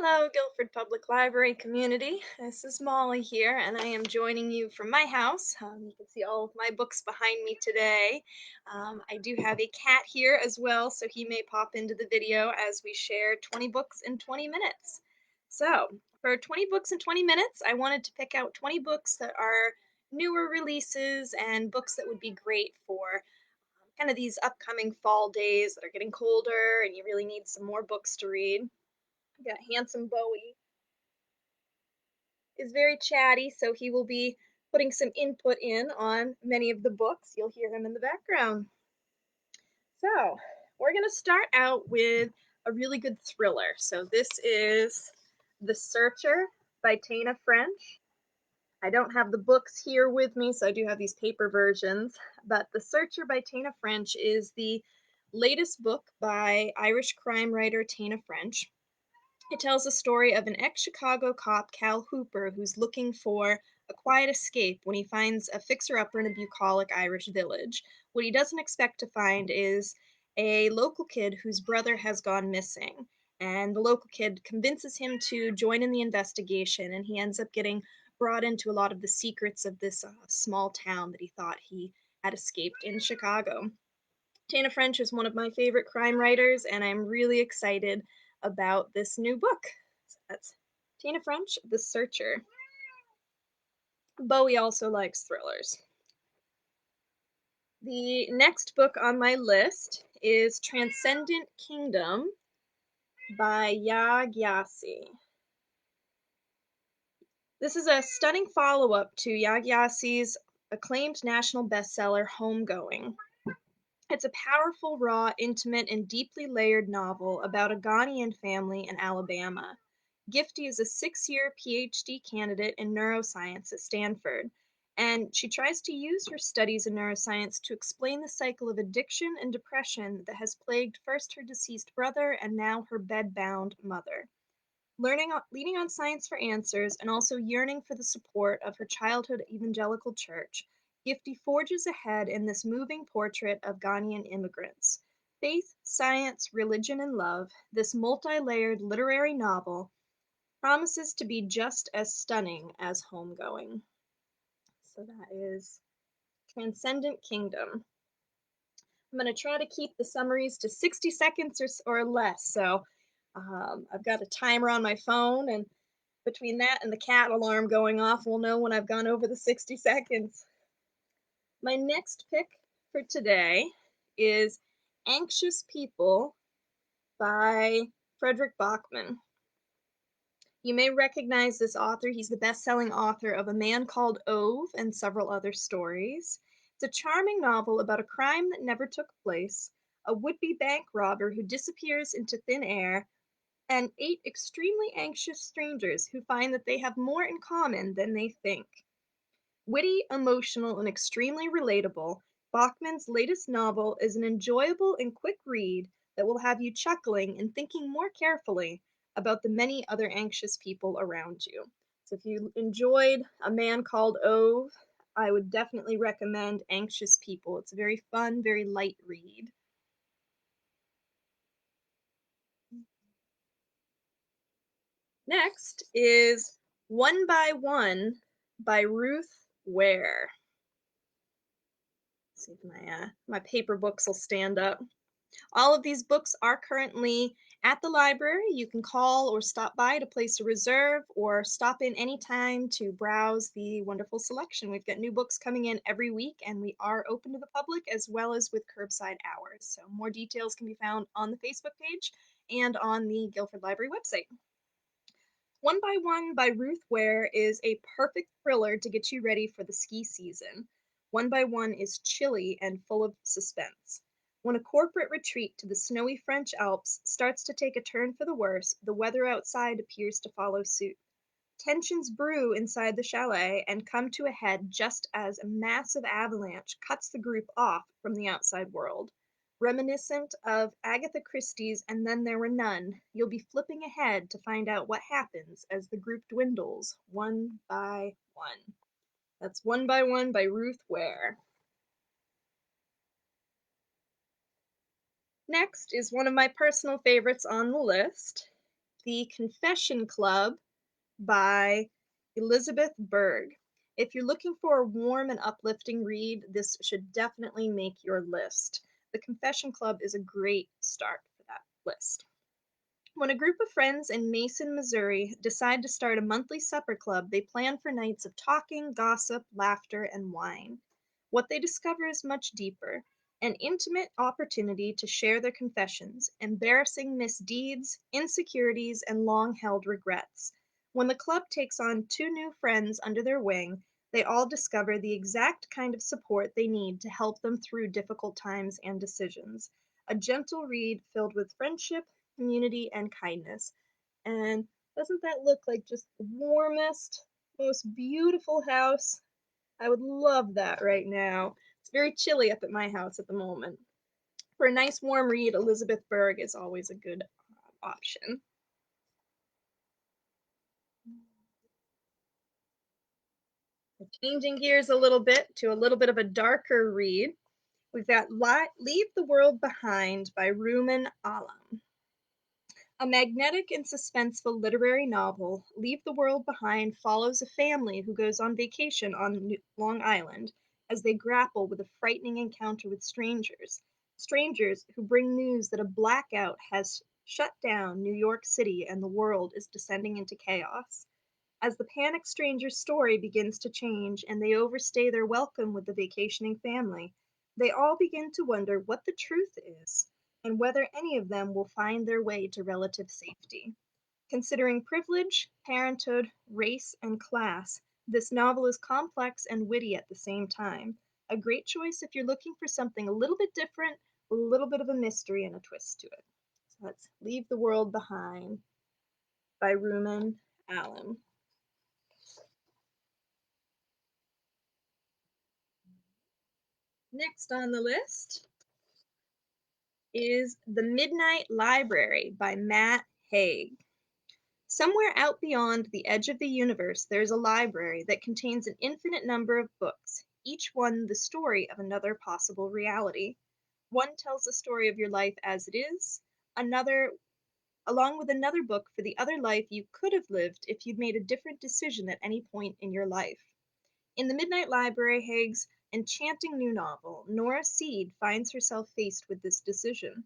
Hello, Guilford Public Library community. This is Molly here, and I am joining you from my house. You can see all of my books behind me today. I do have a cat here as well, so he may pop into the video as we share 20 books in 20 minutes. So, for 20 books in 20 minutes, I wanted to pick out 20 books that are newer releases and books that would be great for kind of these upcoming fall days that are getting colder and you really need some more books to read. We got Handsome Bowie is very chatty, so he will be putting some input in on many of the books. You'll hear him in the background. So, we're going to start out with a really good thriller. So, this is The Searcher by Tana French. I don't have the books here with me, so I do have these paper versions. But The Searcher by Tana French is the latest book by Irish crime writer Tana French. It tells the story of an ex-Chicago cop, Cal Hooper, who's looking for a quiet escape when he finds a fixer-upper in a bucolic Irish village. What he doesn't expect to find is a local kid whose brother has gone missing. And the local kid convinces him to join in the investigation, and he ends up getting brought into a lot of the secrets of this small town that he thought he had escaped in Chicago. Tana French is one of my favorite crime writers, and I'm really excited about this new book. So that's Tana French, The Searcher. Bowie also likes thrillers. The next book on my list is Transcendent Kingdom by Ya Gyasi. This is a stunning follow up to Ya Gyasi's acclaimed national bestseller, Homegoing. It's a powerful, raw, intimate, and deeply layered novel about a Ghanaian family in Alabama. Gifty is a 6-year PhD candidate in neuroscience at Stanford, and she tries to use her studies in neuroscience to explain the cycle of addiction and depression that has plagued first her deceased brother and now her bedbound mother. Leaning on science for answers and also yearning for the support of her childhood evangelical church, Gifty forges ahead in this moving portrait of Ghanaian immigrants. Faith, science, religion, and love, this multi layered literary novel promises to be just as stunning as Homegoing. So that is Transcendent Kingdom. I'm going to try to keep the summaries to 60 seconds or less. So I've got a timer on my phone, and between that and the cat alarm going off, we'll know when I've gone over the 60 seconds. My next pick for today is Anxious People by Frederick Bachman. You may recognize this author. He's the best-selling author of A Man Called Ove and several other stories. It's a charming novel about a crime that never took place, a would-be bank robber who disappears into thin air, and 8 extremely anxious strangers who find that they have more in common than they think. Witty, emotional, and extremely relatable, Bachman's latest novel is an enjoyable and quick read that will have you chuckling and thinking more carefully about the many other anxious people around you. So if you enjoyed A Man Called Ove, I would definitely recommend Anxious People. It's a very fun, very light read. Next is One by One by Ruth Ware. Let's see if my paper books will stand up. All of these books are currently at the library. You can call or stop by to place a reserve or stop in anytime to browse the wonderful selection. We've got new books coming in every week, and we are open to the public as well as with curbside hours. So more details can be found on the Facebook page and on the Guilford Library website. One by One by Ruth Ware is a perfect thriller to get you ready for the ski season. One by One is chilly and full of suspense. When a corporate retreat to the snowy French Alps starts to take a turn for the worse, the weather outside appears to follow suit. Tensions brew inside the chalet and come to a head just as a massive avalanche cuts the group off from the outside world. Reminiscent of Agatha Christie's And Then There Were None, you'll be flipping ahead to find out what happens as the group dwindles one by one. That's One by One by Ruth Ware. Next is one of my personal favorites on the list. The Confession Club by Elizabeth Berg. If you're looking for a warm and uplifting read, this should definitely make your list. The Confession Club is a great start for that list. When a group of friends in Mason, Missouri decide to start a monthly supper club, they plan for nights of talking, gossip, laughter, and wine. What they discover is much deeper, an intimate opportunity to share their confessions, embarrassing misdeeds, insecurities, and long held regrets. When the club takes on two new friends under their wing, they all discover the exact kind of support they need to help them through difficult times and decisions. A gentle read filled with friendship, community, and kindness. And doesn't that look like just the warmest, most beautiful house? I would love that right now. It's very chilly up at my house at the moment. For a nice warm read, Elizabeth Berg is always a good option. Changing gears a little bit to a little bit of a darker read, we've got Leave the World Behind by Rumen Alam. A magnetic and suspenseful literary novel, Leave the World Behind follows a family who goes on vacation on Long Island as they grapple with a frightening encounter with strangers. Strangers who bring news that a blackout has shut down New York City and the world is descending into chaos. As the panicked stranger's story begins to change and they overstay their welcome with the vacationing family, they all begin to wonder what the truth is and whether any of them will find their way to relative safety. Considering privilege, parenthood, race, and class, this novel is complex and witty at the same time. A great choice if you're looking for something a little bit different, with a little bit of a mystery and a twist to it. So let's Leave the World Behind by Rumen Alam. Next on the list is The Midnight Library by Matt Haig. Somewhere out beyond the edge of the universe, there's a library that contains an infinite number of books, each one the story of another possible reality. One tells the story of your life as it is, another, along with another book for the other life you could have lived if you'd made a different decision at any point in your life. In The Midnight Library, Haig's enchanting new novel, Nora Seed finds herself faced with this decision.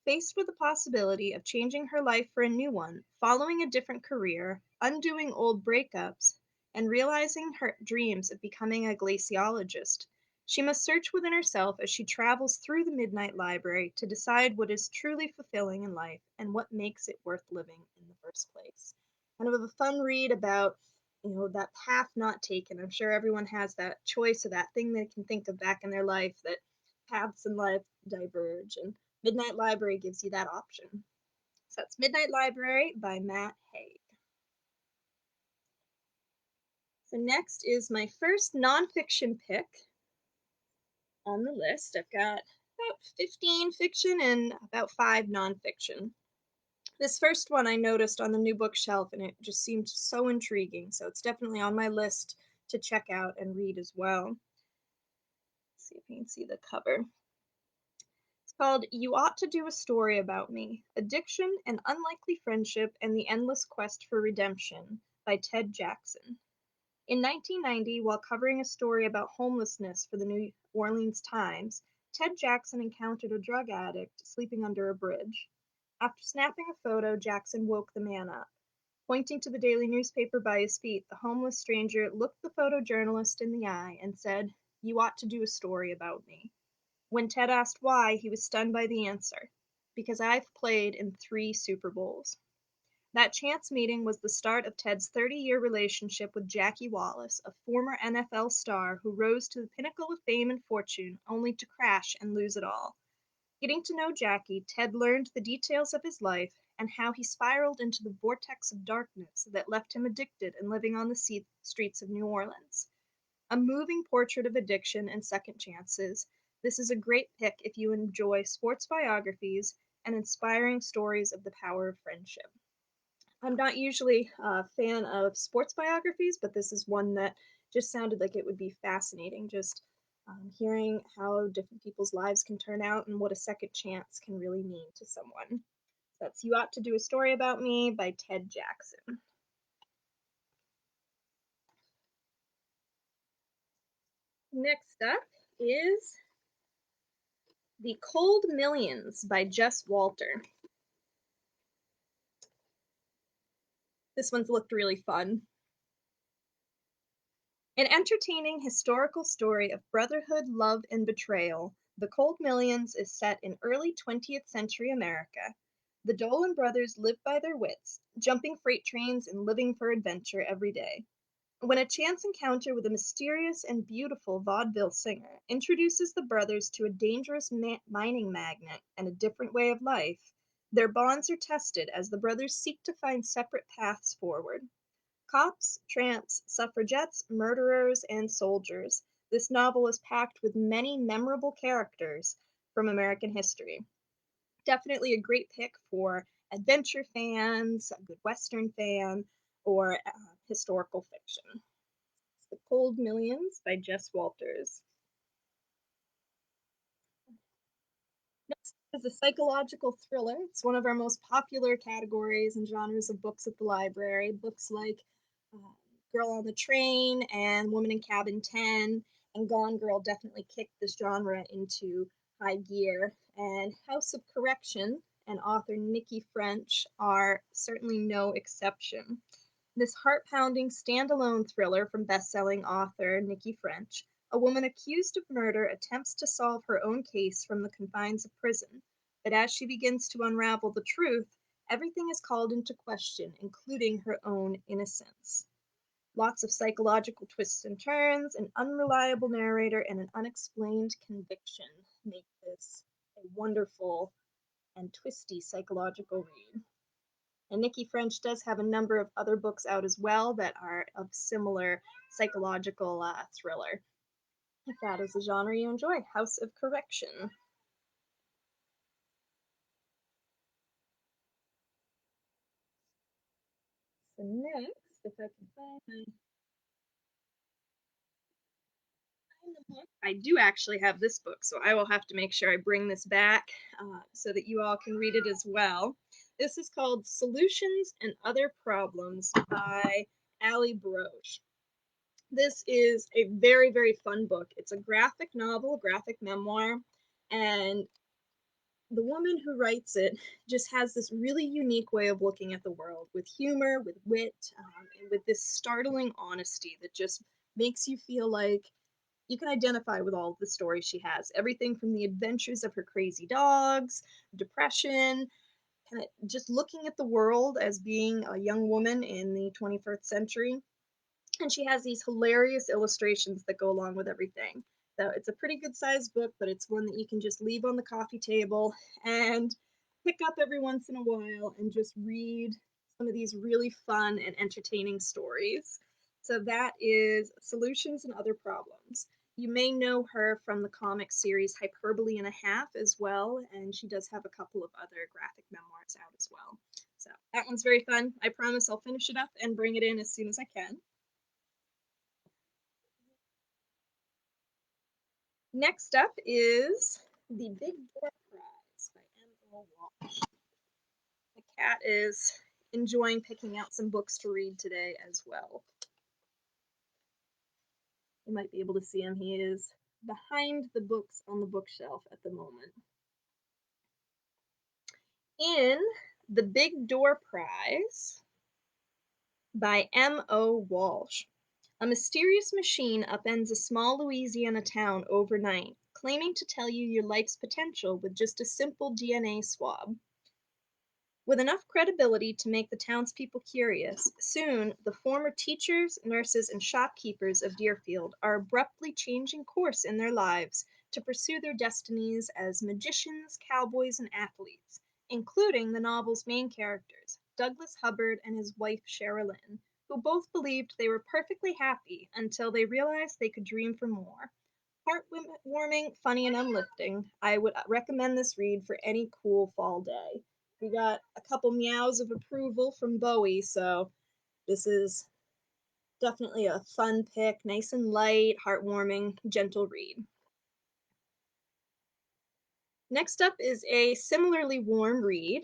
Faced with the possibility of changing her life for a new one, following a different career, undoing old breakups, and realizing her dreams of becoming a glaciologist, she must search within herself as she travels through the Midnight Library to decide what is truly fulfilling in life and what makes it worth living in the first place. Kind of a fun read about, that path not taken. I'm sure everyone has that choice or that thing they can think of back in their life that paths in life diverge, and Midnight Library gives you that option. So that's Midnight Library by Matt Haig. So next is my first nonfiction pick on the list. I've got about 15 fiction and about 5 nonfiction. This first one I noticed on the new bookshelf and it just seemed so intriguing, so it's definitely on my list to check out and read as well. Let's see if you can see the cover. It's called You Ought to Do a Story About Me: Addiction, an Unlikely Friendship, and the Endless Quest for Redemption by Ted Jackson. In 1990, while covering a story about homelessness for the New Orleans Times, Ted Jackson encountered a drug addict sleeping under a bridge. After snapping a photo, Jackson woke the man up. Pointing to the daily newspaper by his feet, the homeless stranger looked the photojournalist in the eye and said, "You ought to do a story about me." When Ted asked why, he was stunned by the answer: "Because I've played in 3 Super Bowls." That chance meeting was the start of Ted's 30-year relationship with Jackie Wallace, a former NFL star who rose to the pinnacle of fame and fortune only to crash and lose it all. Getting to know Jackie, Ted learned the details of his life and how he spiraled into the vortex of darkness that left him addicted and living on the streets of New Orleans. A moving portrait of addiction and second chances, this is a great pick if you enjoy sports biographies and inspiring stories of the power of friendship. I'm not usually a fan of sports biographies, but this is one that just sounded like it would be fascinating. Just hearing how different people's lives can turn out and what a second chance can really mean to someone. So That's You Ought to Do a Story About Me by Ted Jackson. Next up is The Cold Millions by Jess Walter. This one's looked really fun. An entertaining historical story of brotherhood, love, and betrayal, The Cold Millions is set in early 20th century America. The Dolan brothers live by their wits, jumping freight trains and living for adventure every day. When a chance encounter with a mysterious and beautiful vaudeville singer introduces the brothers to a dangerous mining magnate and a different way of life, their bonds are tested as the brothers seek to find separate paths forward. Cops, tramps, suffragettes, murderers, and soldiers, this novel is packed with many memorable characters from American history. Definitely a great pick for adventure fans, a good Western fan, or historical fiction. It's The Cold Millions by Jess Walters. Next is a psychological thriller. It's one of our most popular categories and genres of books at the library. Books like uh, Girl on the Train and Woman in Cabin 10 and Gone Girl definitely kicked this genre into high gear. And House of Correction and author Nikki French are certainly no exception. This heart-pounding standalone thriller from best-selling author Nikki French, a woman accused of murder attempts to solve her own case from the confines of prison, but as she begins to unravel the truth, everything is called into question, including her own innocence. Lots of psychological twists and turns, an unreliable narrator, and an unexplained conviction make this a wonderful and twisty psychological read. And Nikki French does have a number of other books out as well that are of similar psychological thriller. If that is a genre you enjoy, House of Correction. So next, if I can find the book, I do actually have this book, so I will have to make sure I bring this back so that you all can read it as well. This is called Solutions and Other Problems by Ali Broche. This is a very, very fun book. It's a graphic novel, graphic memoir, and the woman who writes it just has this really unique way of looking at the world with humor, with wit, and with this startling honesty that just makes you feel like you can identify with all of the stories she has. Everything from the adventures of her crazy dogs, depression, kind of just looking at the world as being a young woman in the 21st century, and she has these hilarious illustrations that go along with everything. So it's a pretty good sized book, but it's one that you can just leave on the coffee table and pick up every once in a while and just read some of these really fun and entertaining stories. So that is Solutions and Other Problems. You may know her from the comic series Hyperbole and a Half as well, and she does have a couple of other graphic memoirs out as well. So that one's very fun. I promise I'll finish it up and bring it in as soon as I can. Next up is The Big Door Prize by M.O. Walsh. The cat is enjoying picking out some books to read today as well. You might be able to see him. He is behind the books on the bookshelf at the moment. In The Big Door Prize by M.O. Walsh. A mysterious machine upends a small Louisiana town overnight, claiming to tell you your life's potential with just a simple DNA swab. With enough credibility to make the townspeople curious, soon the former teachers, nurses, and shopkeepers of Deerfield are abruptly changing course in their lives to pursue their destinies as magicians, cowboys, and athletes, including the novel's main characters, Douglas Hubbard and his wife Sherilyn, who both believed they were perfectly happy until they realized they could dream for more. Heartwarming, funny, and uplifting. I would recommend this read for any cool fall day. We got a couple meows of approval from Bowie, so this is definitely a fun pick, nice and light, heartwarming, gentle read. Next up is a similarly warm read.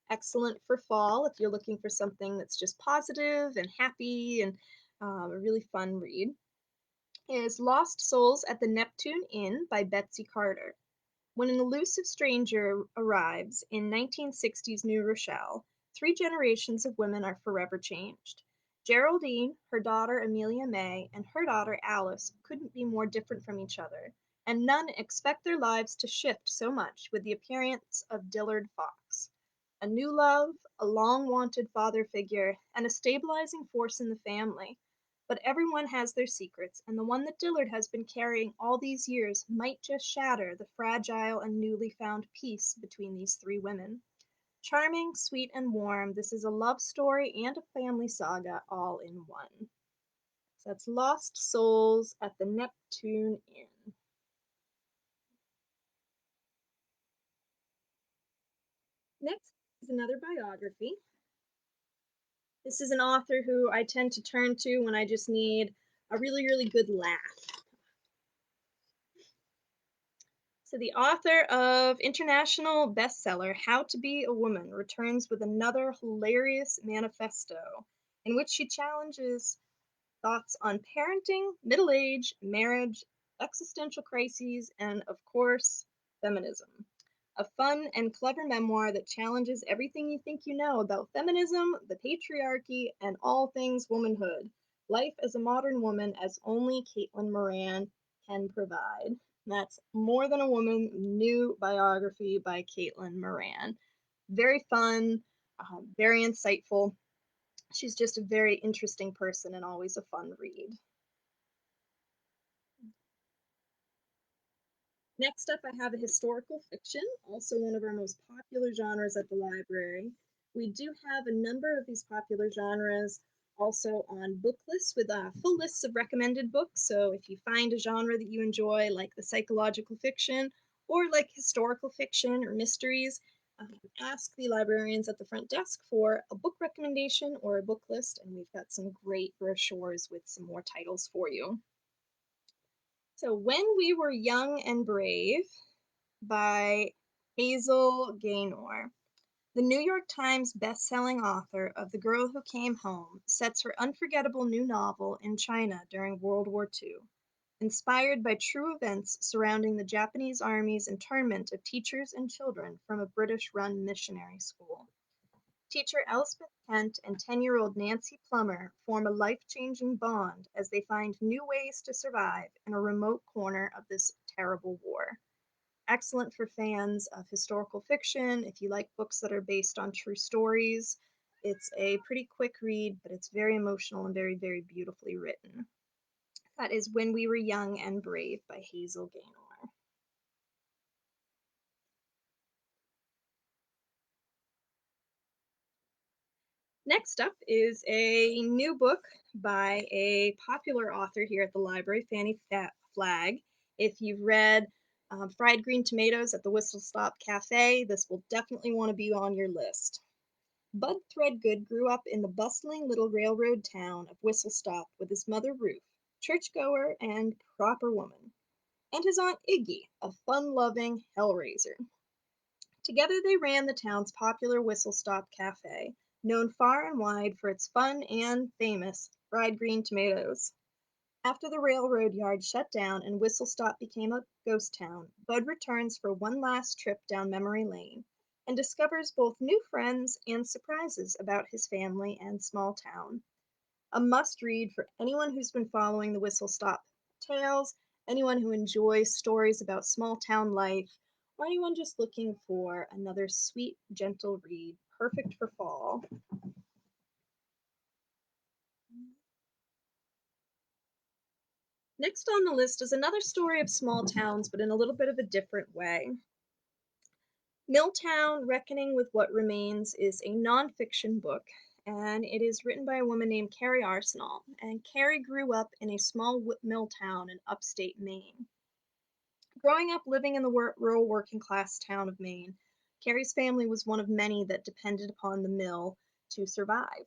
Excellent for fall if you're looking for something that's just positive and happy and a really fun read. Is Lost Souls at the Neptune Inn by Betsy Carter. When an elusive stranger arrives in 1960s New Rochelle, three generations of women are forever changed. Geraldine, her daughter Amelia May, and her daughter Alice couldn't be more different from each other, and none expect their lives to shift so much with the appearance of Dillard Fox. A new love, a long wanted father figure, and a stabilizing force in the family. But everyone has their secrets, and the one that Dillard has been carrying all these years might just shatter the fragile and newly found peace between these three women. Charming, sweet, and warm, this is a love story and a family saga all in one. So that's Lost Souls at the Neptune Inn. Next is another biography. This is an author who I tend to turn to when I just need a really, really good laugh. So, the author of international bestseller How to Be a Woman returns with another hilarious manifesto in which she challenges thoughts on parenting, middle age, marriage, existential crises, and, of course, feminism. A fun and clever memoir that challenges everything you think you know about feminism, the patriarchy, and all things womanhood. Life as a modern woman as only Caitlin Moran can provide. That's More Than a Woman, new biography by Caitlin Moran. Very fun, very insightful. She's just a very interesting person and always a fun read. Next up, I have a historical fiction, also one of our most popular genres at the library. We do have a number of these popular genres also on book lists with full lists of recommended books. So if you find a genre that you enjoy, like the psychological fiction or like historical fiction or mysteries, ask the librarians at the front desk for a book recommendation or a book list, and we've got some great brochures with some more titles for you. So, When We Were Young and Brave by Hazel Gaynor. The New York Times best-selling author of The Girl Who Came Home sets her unforgettable new novel in China during World War II, inspired by true events surrounding the Japanese Army's internment of teachers and children from a British-run missionary school. Teacher Elspeth Kent and 10-year-old Nancy Plummer form a life-changing bond as they find new ways to survive in a remote corner of this terrible war. Excellent for fans of historical fiction. If you like books that are based on true stories, it's a pretty quick read, but it's very emotional and very, very beautifully written. That is When We Were Young and Brave by Hazel Gaynor. Next up is a new book by a popular author here at the library, Fanny Flagg. If you've read Fried Green Tomatoes at the Whistle Stop Cafe, this will definitely want to be on your list. Bud Threadgood grew up in the bustling little railroad town of Whistle Stop with his mother Ruth, churchgoer and proper woman, and his aunt Iggy, a fun-loving hellraiser. Together they ran the town's popular Whistle Stop Cafe, known far and wide for its fun and famous fried green tomatoes. After the railroad yard shut down and Whistle Stop became a ghost town, Bud returns for one last trip down memory lane and discovers both new friends and surprises about his family and small town. A must read for anyone who's been following the Whistle Stop tales, anyone who enjoys stories about small town life, or anyone just looking for another sweet, gentle read, perfect for fall. Next on the list is another story of small towns, but in a little bit of a different way. Milltown, Reckoning with What Remains is a nonfiction book, and it is written by a woman named Carrie Arsenal. And Carrie grew up in a small mill town in upstate Maine. Growing up living in the rural working class town of Maine, Carrie's family was one of many that depended upon the mill to survive.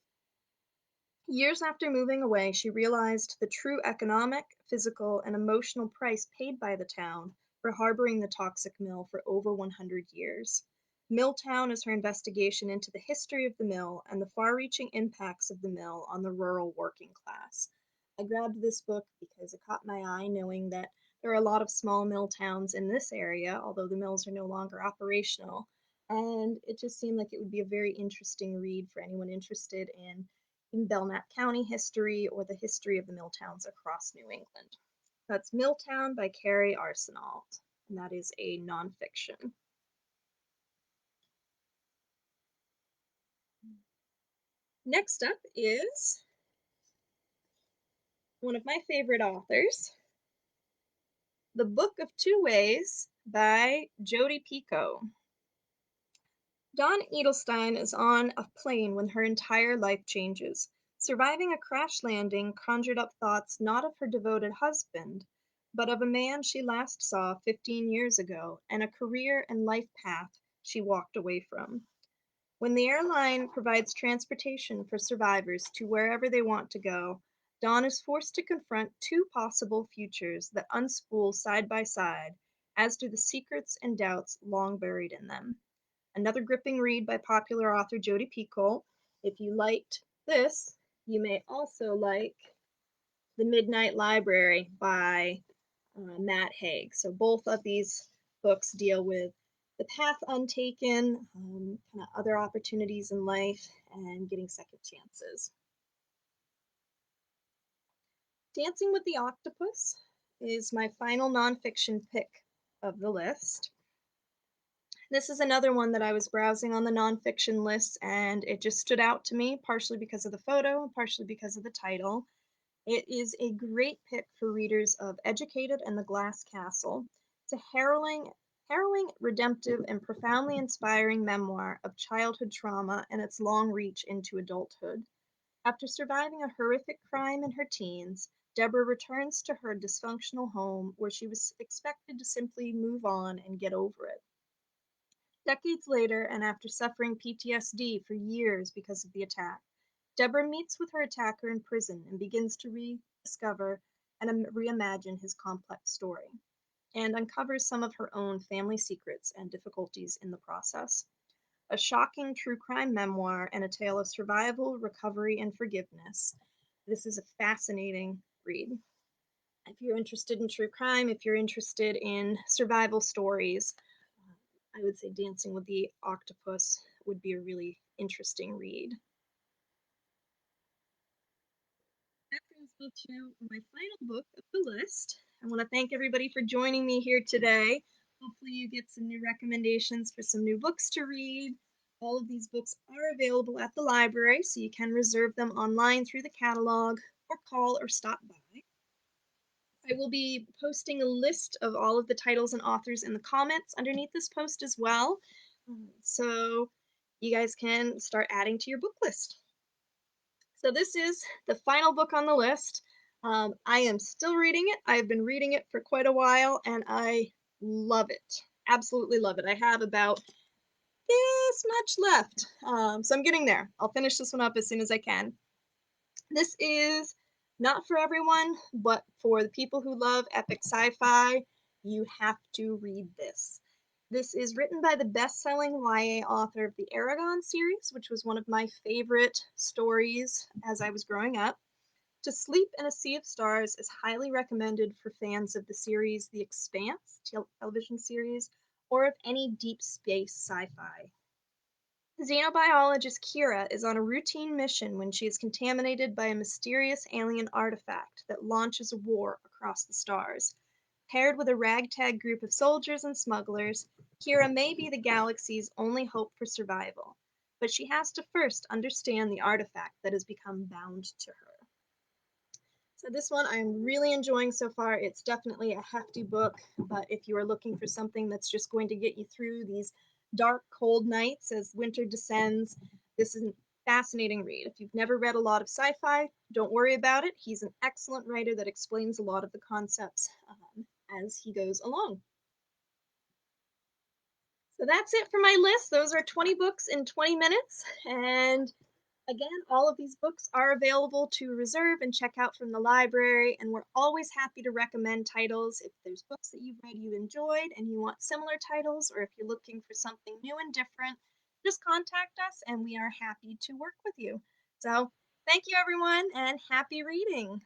Years after moving away, she realized the true economic, physical, and emotional price paid by the town for harboring the toxic mill for over 100 years. Milltown is her investigation into the history of the mill and the far reaching impacts of the mill on the rural working class. I grabbed this book because it caught my eye, knowing that there are a lot of small mill towns in this area, although the mills are no longer operational. And it just seemed like it would be a very interesting read for anyone interested in Belknap County history or the history of the mill towns across New England. That's Milltown by Carrie Arsenault, and that is a nonfiction. Next up is one of my favorite authors, The Book of Two Ways by Jodi Picoult. Dawn Edelstein is on a plane when her entire life changes. Surviving a crash landing conjured up thoughts not of her devoted husband, but of a man she last saw 15 years ago and a career and life path she walked away from. When the airline provides transportation for survivors to wherever they want to go, Dawn is forced to confront two possible futures that unspool side by side, as do the secrets and doubts long buried in them. Another gripping read by popular author Jodi Picoult. If you liked this, you may also like The Midnight Library by Matt Haig. So both of these books deal with the path untaken, kind of other opportunities in life, and getting second chances. Dancing with the Octopus is my final nonfiction pick of the list. This is another one that I was browsing on the nonfiction list and it just stood out to me, partially because of the photo, partially because of the title. It is a great pick for readers of Educated and the Glass Castle. It's a harrowing, redemptive, and profoundly inspiring memoir of childhood trauma and its long reach into adulthood. After surviving a horrific crime in her teens, Deborah returns to her dysfunctional home where she was expected to simply move on and get over it. Decades later, and after suffering PTSD for years because of the attack, Deborah meets with her attacker in prison and begins to rediscover and reimagine his complex story, and uncovers some of her own family secrets and difficulties in the process. A shocking true crime memoir and a tale of survival, recovery, and forgiveness. This is a fascinating read. If you're interested in true crime, if you're interested in survival stories, I would say Dancing with the Octopus would be a really interesting read. That brings me to my final book of the list. I want to thank everybody for joining me here today. Hopefully, you get some new recommendations for some new books to read. All of these books are available at the library, so you can reserve them online through the catalog or call or stop by. I will be posting a list of all of the titles and authors in the comments underneath this post as well. So you guys can start adding to your book list. So this is the final book on the list. I am still reading it. I've been reading it for quite a while and I love it. Absolutely love it. I have about this much left. So I'm getting there. I'll finish this one up as soon as I can. This is not for everyone, but for the people who love epic sci-fi, you have to read this. This is written by the best-selling YA author of the Aragon series, which was one of my favorite stories as I was growing up. To Sleep in a Sea of Stars is highly recommended for fans of the series The Expanse television series, or of any deep space sci-fi. Xenobiologist Kira is on a routine mission when she is contaminated by a mysterious alien artifact that launches a war across the stars. Paired with a ragtag group of soldiers and smugglers, Kira may be the galaxy's only hope for survival, but she has to first understand the artifact that has become bound to her. So this one I'm really enjoying so far. It's definitely a hefty book, but if you are looking for something that's just going to get you through these dark, cold nights as winter descends, this is a fascinating read. If you've never read a lot of sci-fi, don't worry about it. He's an excellent writer that explains a lot of the concepts as he goes along. So that's it for my list. Those are 20 books in 20 minutes, and Again, all of these books are available to reserve and check out from the library, and we're always happy to recommend titles. If there's books that you've read you enjoyed and you want similar titles, or if you're looking for something new and different, just contact us and we are happy to work with you. So, thank you everyone and happy reading.